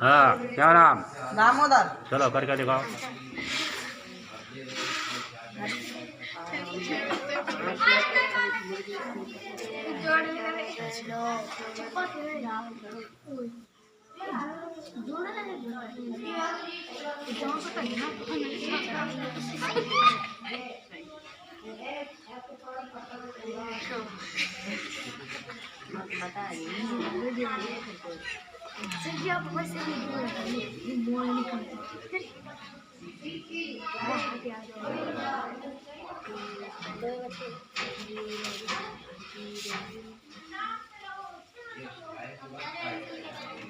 हाँ, क्या नाम? दामोदर। चलो करके दिखाओ।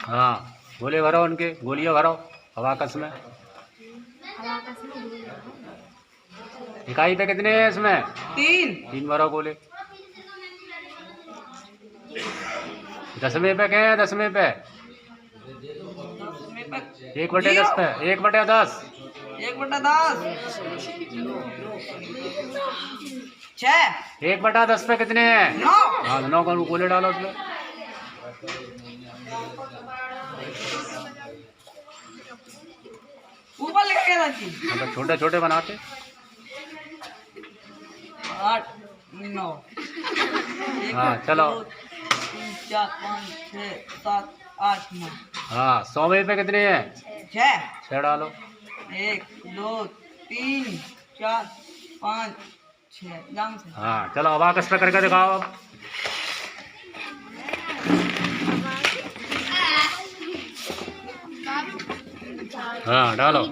हाँ, गोले भरो, उनके गोलियां भरो अबाकस में। इकाई पे कितने हैं इसमें? 3 भरो गोले। 10वें पे क्या है? 10वें पे 1/10 पे 1/10 1/10 6 1/10 पे कितने हैं? 9। हाँ, 9 का गोले डालो उसमें। ऊपर लिख के रखी। मतलब छोटे छोटे बनाते। 8 9। हाँ, चलो। 3 4 5 6 7 8 9। हाँ, 100वें पे कितने हैं? 6 डालो। 1 2 3 4 5 6। हाँ, चलो अबाकस पे करके दिखाओ अब। हाँ, डालो।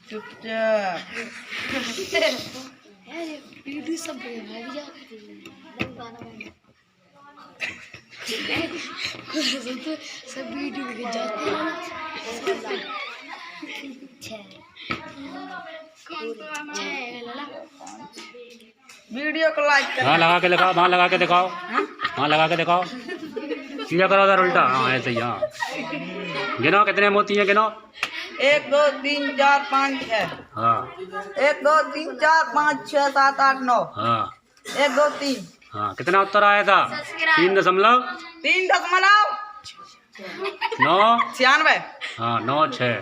चुपचाप सब वीडियो में जाते वीडियो को लाइक करो। हाँ, लगा के दिखाओ। वहाँ लगा के दिखाओ। हाँ, लगा के दिखाओ। सीधा करो उधर उल्टा। हाँ, ऐसे ही। हाँ, गिनो कितने मोती हैं, गिनो। 1 2 3 4 5 6। हाँ, 1 2 3 4 5 6 7 8 9। हाँ, 1 2 3। हाँ, कितना उत्तर आया था? 3.9 96। हाँ, 9 6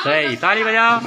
सही। ताली बजाओ।